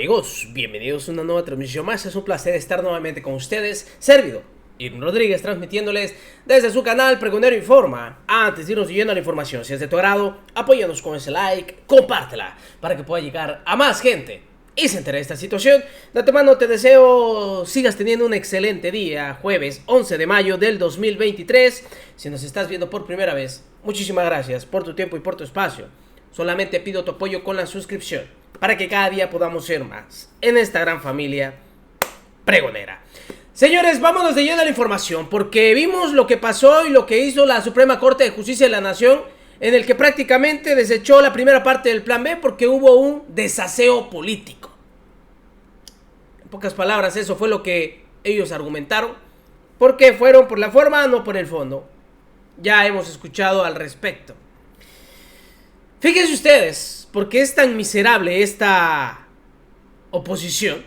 amigos, bienvenidos a una nueva transmisión más. Es un placer estar nuevamente con ustedes, servidor Irving Rodríguez, transmitiéndoles desde su canal Pregonero Informa. Antes de irnos siguiendo la información, si es de tu agrado, apóyanos con ese like, compártela para que pueda llegar a más gente y se entere de esta situación. De antemano te deseo sigas teniendo un excelente día, jueves 11 de mayo del 2023. Si nos estás viendo por primera vez, muchísimas gracias por tu tiempo y por tu espacio. Solamente pido tu apoyo con la suscripción para que cada día podamos ser más en esta gran familia pregonera. Señores, vámonos de lleno a la información, porque vimos lo que pasó y lo que hizo la Suprema Corte de Justicia de la Nación, en el que prácticamente desechó la primera parte del Plan B porque hubo un desaseo político. En pocas palabras, eso fue lo que ellos argumentaron, porque fueron por la forma, no por el fondo. Ya hemos escuchado al respecto. Fíjense ustedes, ¿por qué es tan miserable esta oposición?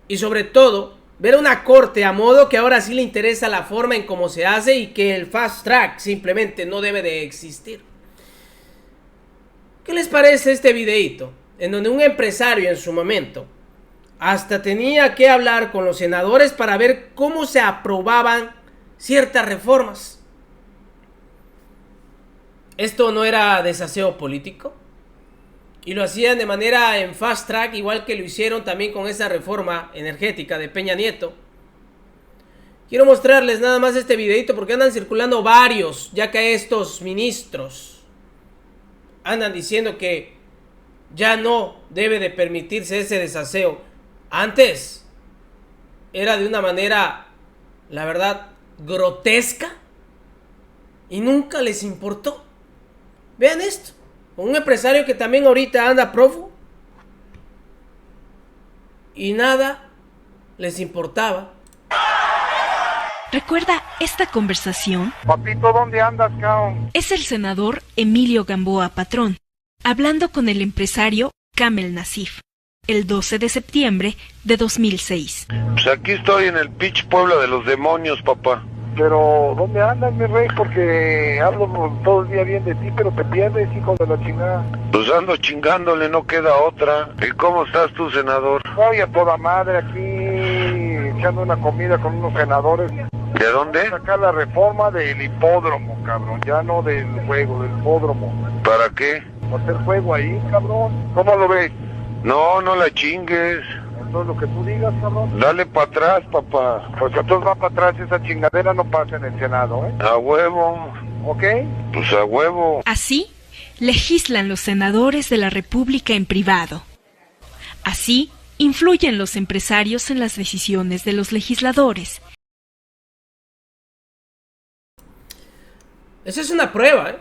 Y sobre todo, ver una corte a modo que ahora sí le interesa la forma en cómo se hace y que el fast track simplemente no debe de existir. ¿Qué les parece este videíto? En donde un empresario en su momento hasta tenía que hablar con los senadores para ver cómo se aprobaban ciertas reformas. ¿Esto no era desaseo político? Y lo hacían de manera en fast track, igual que lo hicieron también con esa reforma energética de Peña Nieto. Quiero mostrarles nada más este videito porque andan circulando varios, ya que estos ministros andan diciendo que ya no debe de permitirse ese desaseo. Antes era de una manera, la verdad, grotesca y nunca les importó. Vean esto, un empresario que también ahorita anda prófugo y nada les importaba. ¿Recuerda esta conversación? Papito, ¿dónde andas, cabrón? Es el senador Emilio Gamboa Patrón, hablando con el empresario Kamel Nasif, el 12 de septiembre de 2006. Pues aquí estoy en el pitch Puebla de los demonios, papá. Pero, ¿dónde andas, mi rey? Porque hablo todo el día bien de ti, pero te pierdes, hijo de la chingada. Pues ando chingándole, no queda otra. ¿Y cómo estás tú, senador? Oye, a toda madre aquí, echando una comida con unos senadores. ¿De dónde? Acá la reforma del hipódromo, cabrón, ya no del juego, del hipódromo. ¿Para qué? Va a hacer juego ahí, cabrón. ¿Cómo lo ves? No, no la chingues. Entonces lo que tú digas, cabrón. Dale para atrás, papá. Pues entonces va para atrás, esa chingadera no pasa en el Senado, ¿eh? A huevo. ¿Ok? Pues a huevo. Así legislan los senadores de la República en privado. Así influyen los empresarios en las decisiones de los legisladores. Esa es una prueba, ¿eh?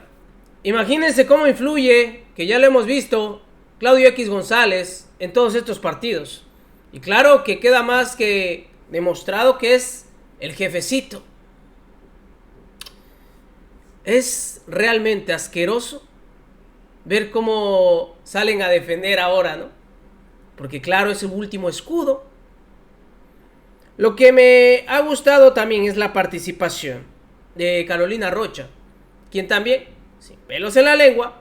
Imagínense cómo influye, que ya lo hemos visto, Claudio X González en todos estos partidos. Y claro que queda más que demostrado que es el jefecito. Es realmente asqueroso ver cómo salen a defender ahora, ¿no? Porque claro, es su último escudo. Lo que me ha gustado también es la participación de Carolina Rocha, quien también, sin pelos en la lengua,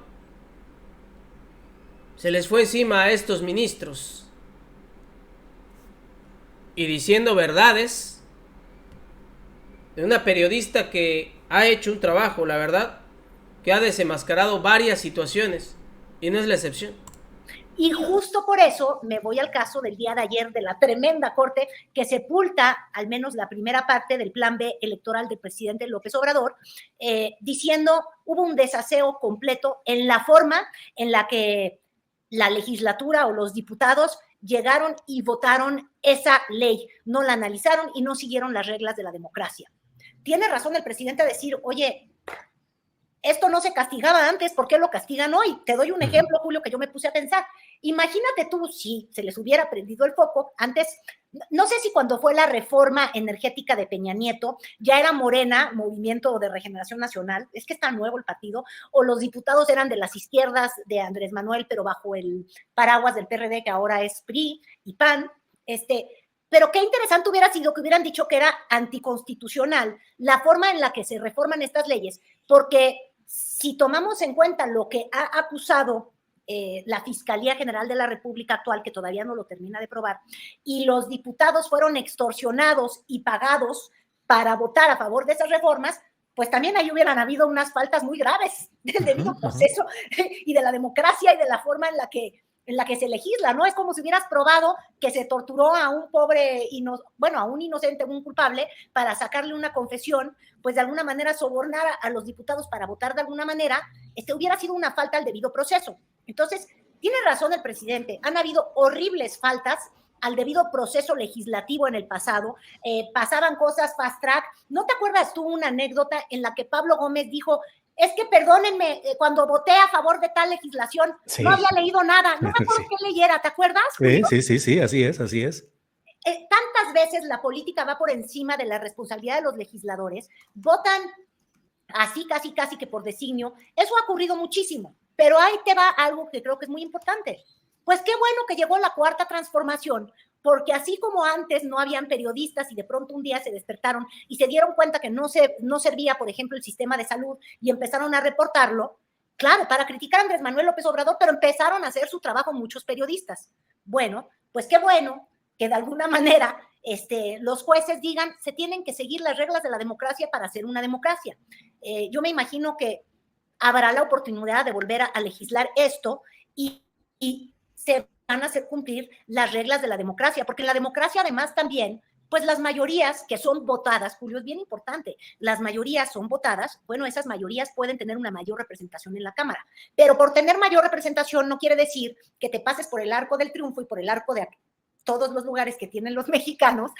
se les fue encima a estos ministros y diciendo verdades de una periodista que ha hecho un trabajo, la verdad, que ha desenmascarado varias situaciones y no es la excepción. Y justo por eso me voy al caso del día de ayer de la tremenda corte que sepulta al menos la primera parte del plan B electoral del presidente López Obrador, diciendo hubo un desaseo completo en la forma en la que la legislatura o los diputados llegaron y votaron esa ley, no la analizaron y no siguieron las reglas de la democracia. Tiene razón el presidente a decir, oye, esto no se castigaba antes, ¿por qué lo castigan hoy? Te doy un ejemplo, Julio, que yo me puse a pensar. Imagínate tú si se les hubiera prendido el foco antes, no sé si cuando fue la reforma energética de Peña Nieto, ya era Morena, Movimiento de Regeneración Nacional, es que está nuevo el partido, o los diputados eran de las izquierdas de Andrés Manuel, pero bajo el paraguas del PRD, que ahora es PRI y PAN, pero qué interesante hubiera sido que hubieran dicho que era anticonstitucional la forma en la que se reforman estas leyes, porque si tomamos en cuenta lo que ha acusado la Fiscalía General de la República actual, que todavía no lo termina de probar, y los diputados fueron extorsionados y pagados para votar a favor de esas reformas, pues también ahí hubieran habido unas faltas muy graves del debido proceso y de la democracia y de la forma en la que se legisla, ¿no? Es como si hubieras probado que se torturó a un pobre, a un inocente, un culpable, para sacarle una confesión, pues de alguna manera sobornar a los diputados para votar de alguna manera, hubiera sido una falta al debido proceso. Entonces, tiene razón el presidente, han habido horribles faltas al debido proceso legislativo en el pasado, pasaban cosas fast track. ¿No te acuerdas tú una anécdota en la que Pablo Gómez dijo, es que perdónenme, cuando voté a favor de tal legislación, no había leído nada, no me acuerdo qué leyera, ¿te acuerdas? Sí, así es. Tantas veces la política va por encima de la responsabilidad de los legisladores, votan así casi que por designio. Eso ha ocurrido muchísimo, pero ahí te va algo que creo que es muy importante. Pues qué bueno que llegó la cuarta transformación, porque así como antes no habían periodistas y de pronto un día se despertaron y se dieron cuenta que no servía, por ejemplo, el sistema de salud y empezaron a reportarlo, claro, para criticar a Andrés Manuel López Obrador, pero empezaron a hacer su trabajo muchos periodistas. Bueno, pues qué bueno que de alguna manera los jueces digan, se tienen que seguir las reglas de la democracia para ser una democracia. Yo me imagino que habrá la oportunidad de volver a legislar esto y se van a hacer cumplir las reglas de la democracia, porque en la democracia además también, pues las mayorías que son votadas, Julio, es bien importante, las mayorías son votadas, bueno, esas mayorías pueden tener una mayor representación en la Cámara, pero por tener mayor representación no quiere decir que te pases por el arco del triunfo y por el arco de todos los lugares que tienen los mexicanos,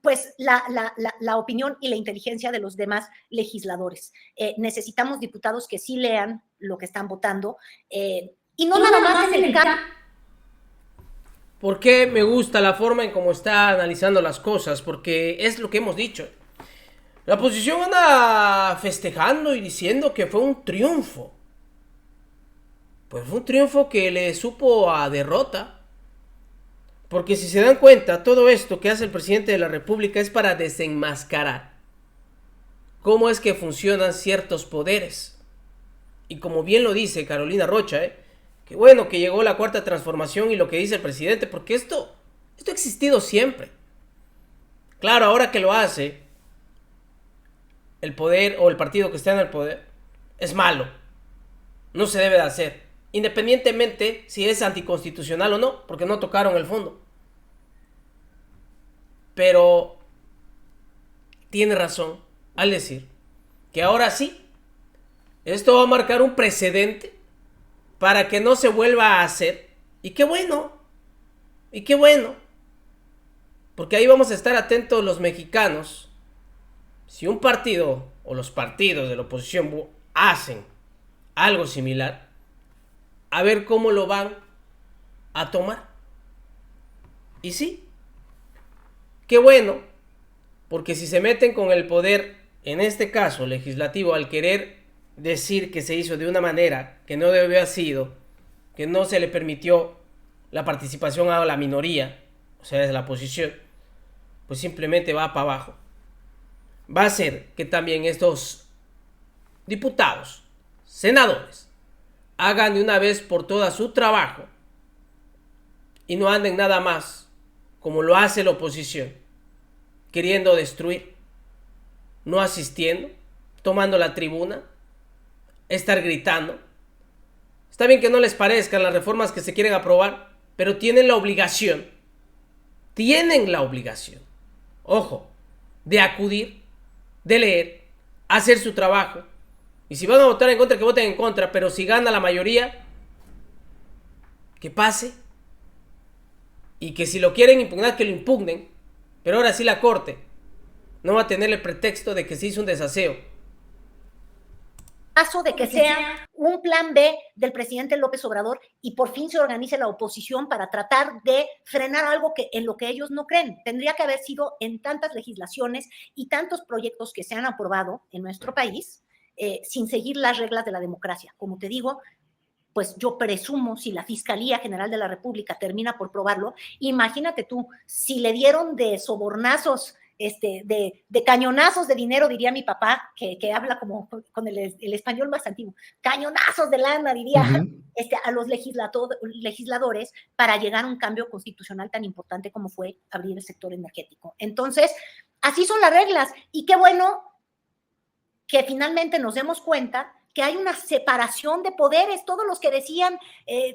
pues la opinión y la inteligencia de los demás legisladores. Necesitamos diputados que sí lean lo que están votando, y no nada más en el campo. ¿Por qué me gusta la forma en cómo está analizando las cosas? Porque es lo que hemos dicho. La oposición anda festejando y diciendo que fue un triunfo. Pues fue un triunfo que le supo a derrota. Porque si se dan cuenta, todo esto que hace el presidente de la República es para desenmascarar cómo es que funcionan ciertos poderes. Y como bien lo dice Carolina Rocha, qué bueno que llegó la cuarta transformación y lo que dice el presidente, porque esto ha existido siempre. Claro, ahora que lo hace el poder o el partido que está en el poder, es malo. No se debe de hacer, independientemente si es anticonstitucional o no, porque no tocaron el fondo. Pero tiene razón al decir que ahora sí, esto va a marcar un precedente para que no se vuelva a hacer. Y qué bueno, porque ahí vamos a estar atentos los mexicanos. Si un partido o los partidos de la oposición hacen algo similar, a ver cómo lo van a tomar. Y sí, qué bueno, porque si se meten con el poder, en este caso legislativo, al querer decir que se hizo de una manera que no debió haber sido, que no se le permitió la participación a la minoría, o sea, desde la oposición, pues simplemente va para abajo. Va a hacer que también estos diputados, senadores, hagan de una vez por todas su trabajo y no anden nada más como lo hace la oposición, queriendo destruir, no asistiendo, tomando la tribuna, estar gritando. Está bien que no les parezcan las reformas que se quieren aprobar, pero tienen la obligación, ojo, de acudir, de leer, hacer su trabajo. Y si van a votar en contra, que voten en contra, pero si gana la mayoría, que pase. Y que si lo quieren impugnar, que lo impugnen. Pero ahora sí la Corte no va a tener el pretexto de que se hizo un desaseo. Caso de que sea un plan B del presidente López Obrador y por fin se organice la oposición para tratar de frenar algo en lo que ellos no creen. Tendría que haber sido en tantas legislaciones y tantos proyectos que se han aprobado en nuestro país sin seguir las reglas de la democracia. Como te digo, pues yo presumo, si la Fiscalía General de la República termina por probarlo, imagínate tú, si le dieron de sobornazos de cañonazos de dinero, diría mi papá, que habla como con el español más antiguo, cañonazos de lana, diría, a los legisladores para llegar a un cambio constitucional tan importante como fue abrir el sector energético. Entonces, así son las reglas, y qué bueno que finalmente nos demos cuenta que hay una separación de poderes. Todos los que decían,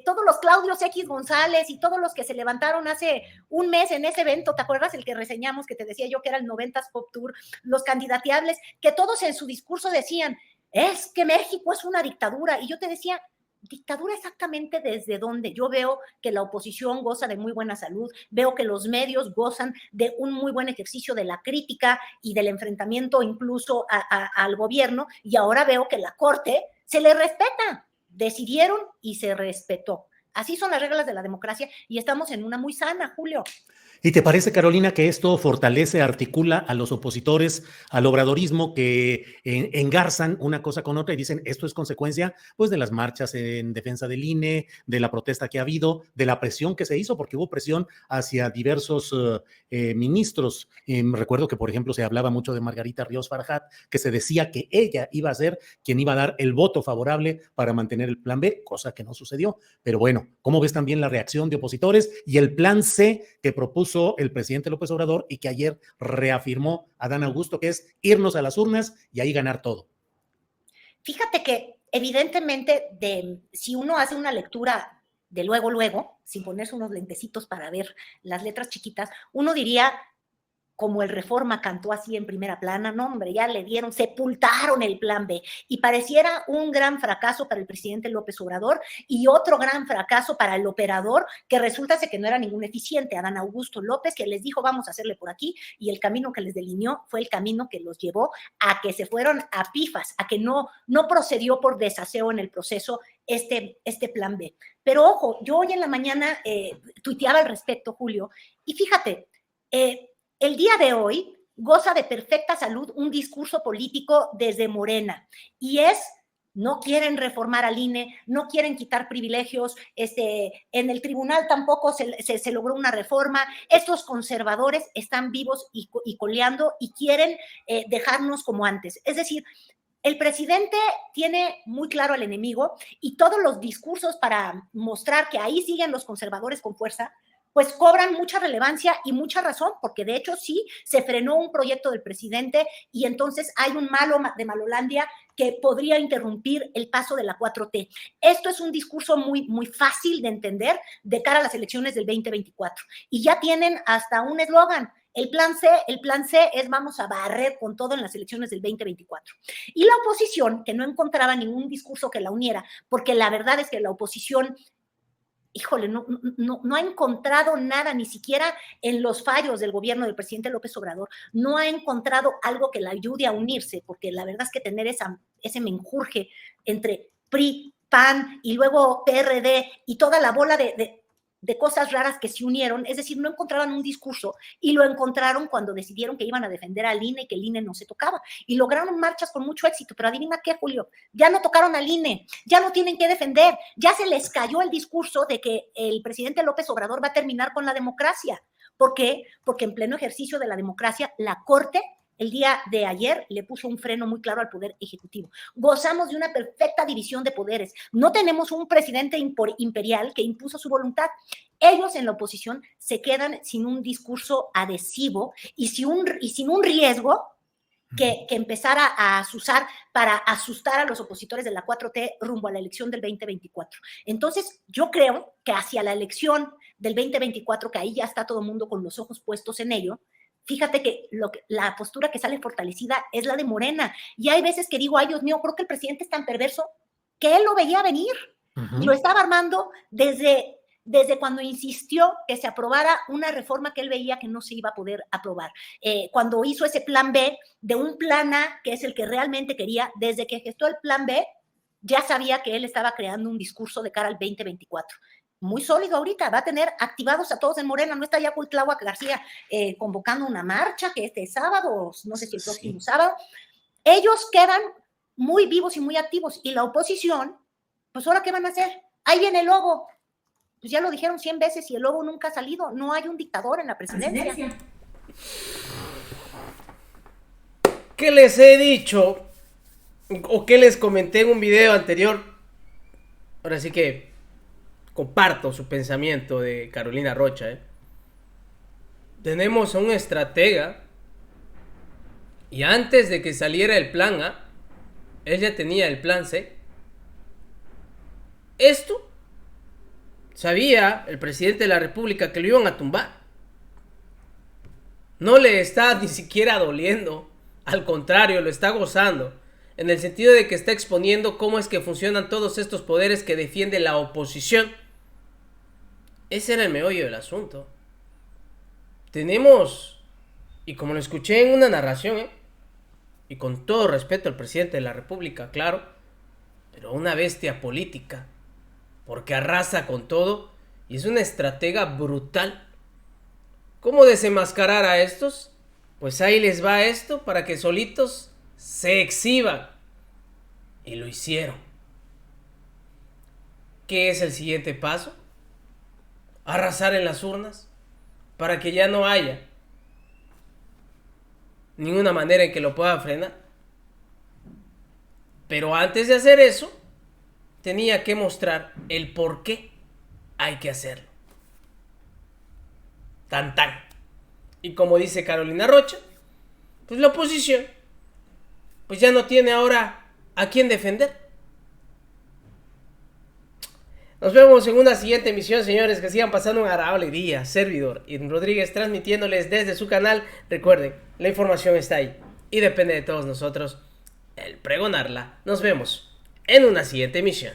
todos los Claudios X González y todos los que se levantaron hace un mes en ese evento, ¿te acuerdas el que reseñamos, que te decía yo que era el 90s Pop Tour, los candidateables, que todos en su discurso decían, es que México es una dictadura? Y yo te decía, ¿dictadura exactamente desde dónde? Yo veo que la oposición goza de muy buena salud, veo que los medios gozan de un muy buen ejercicio de la crítica y del enfrentamiento incluso al gobierno, y ahora veo que la Corte se le respeta. Decidieron y se respetó. Así son las reglas de la democracia y estamos en una muy sana, Julio. ¿Y te parece, Carolina, que esto fortalece, articula a los opositores al obradorismo que engarzan una cosa con otra y dicen esto es consecuencia pues de las marchas en defensa del INE, de la protesta que ha habido, de la presión que se hizo, porque hubo presión hacia diversos ministros? Recuerdo que, por ejemplo, se hablaba mucho de Margarita Ríos Farjat, que se decía que ella iba a ser quien iba a dar el voto favorable para mantener el plan B, cosa que no sucedió. Pero bueno, ¿cómo ves también la reacción de opositores y el plan C que propuso el presidente López Obrador y que ayer reafirmó Adán Augusto, que es irnos a las urnas y ahí ganar todo? Fíjate que evidentemente si uno hace una lectura de luego, sin ponerse unos lentecitos para ver las letras chiquitas, uno diría, como el Reforma cantó así en primera plana, no hombre, ya le dieron, sepultaron el plan B, y pareciera un gran fracaso para el presidente López Obrador y otro gran fracaso para el operador, que resulta que no era ningún eficiente, Adán Augusto López, que les dijo vamos a hacerle por aquí, y el camino que les delineó fue el camino que los llevó a que se fueron a pifas, a que no procedió por desaseo en el proceso este plan B. Pero ojo, yo hoy en la mañana tuiteaba al respecto, Julio, y fíjate, el día de hoy goza de perfecta salud un discurso político desde Morena, y no quieren reformar al INE, no quieren quitar privilegios, en el tribunal tampoco se logró una reforma, estos conservadores están vivos y coleando y quieren dejarnos como antes. Es decir, el presidente tiene muy claro al enemigo, y todos los discursos para mostrar que ahí siguen los conservadores con fuerza, pues cobran mucha relevancia y mucha razón, porque de hecho sí, se frenó un proyecto del presidente y entonces hay un malo de Malolandia que podría interrumpir el paso de la 4T. Esto es un discurso muy, muy fácil de entender de cara a las elecciones del 2024. Y ya tienen hasta un eslogan. El plan C es vamos a barrer con todo en las elecciones del 2024. Y la oposición, que no encontraba ningún discurso que la uniera, porque la verdad es que la oposición, híjole, no ha encontrado nada, ni siquiera en los fallos del gobierno del presidente López Obrador, no ha encontrado algo que la ayude a unirse, porque la verdad es que tener ese menjurje entre PRI, PAN y luego PRD y toda la bola de cosas raras que se unieron, es decir, no encontraban un discurso, y lo encontraron cuando decidieron que iban a defender al INE y que el INE no se tocaba, y lograron marchas con mucho éxito. Pero adivina qué, Julio, ya no tocaron al INE, ya no tienen que defender, ya se les cayó el discurso de que el presidente López Obrador va a terminar con la democracia. ¿Por qué? Porque en pleno ejercicio de la democracia, la Corte el día de ayer le puso un freno muy claro al poder ejecutivo. Gozamos de una perfecta división de poderes. No tenemos un presidente imperial que impuso su voluntad. Ellos en la oposición se quedan sin un discurso adhesivo y sin un riesgo que empezara a usar para asustar a los opositores de la 4T rumbo a la elección del 2024. Entonces, yo creo que hacia la elección del 2024, que ahí ya está todo el mundo con los ojos puestos en ello, fíjate que la postura que sale fortalecida es la de Morena. Y hay veces que digo, ay Dios mío, creo que el presidente es tan perverso que él lo veía venir. Y lo estaba armando desde cuando insistió que se aprobara una reforma que él veía que no se iba a poder aprobar. Cuando hizo ese plan B de un plan A, que es el que realmente quería, desde que gestó el plan B, ya sabía que él estaba creando un discurso de cara al 2024. Muy sólido ahorita, va a tener activados a todos en Morena. No está ya Cuitláhuac García convocando una marcha que este sábado, no sé si el próximo sábado. Ellos quedan muy vivos y muy activos, y la oposición, pues ahora ¿qué van a hacer? Ahí viene el lobo. Pues ya lo dijeron 100 veces y el lobo nunca ha salido. No hay un dictador en la presidencia. ¿Qué les he dicho? ¿O qué les comenté en un video anterior? Ahora sí que comparto su pensamiento de Carolina Rocha. Tenemos a un estratega y antes de que saliera el plan A, él ya tenía el plan C. Esto sabía el presidente de la República que lo iban a tumbar. No le está ni siquiera doliendo, al contrario, lo está gozando, en el sentido de que está exponiendo cómo es que funcionan todos estos poderes que defiende la oposición. Ese era el meollo del asunto. Tenemos, y como lo escuché en una narración, y con todo respeto al presidente de la República, claro, pero una bestia política, porque arrasa con todo y es una estratega brutal. ¿Cómo desenmascarar a estos? Pues ahí les va esto para que solitos se exhiban. Y lo hicieron. ¿Qué es el siguiente paso? Arrasar en las urnas para que ya no haya ninguna manera en que lo puedan frenar. Pero antes de hacer eso, tenía que mostrar el por qué hay que hacerlo. Tan tan. Y como dice Carolina Rocha, pues la oposición pues ya no tiene ahora a quién defender. Nos vemos en una siguiente emisión, señores. Que sigan pasando un agradable día. Servidor Irving Rodríguez transmitiéndoles desde su canal. Recuerden, la información está ahí y depende de todos nosotros el pregonarla. Nos vemos en una siguiente emisión.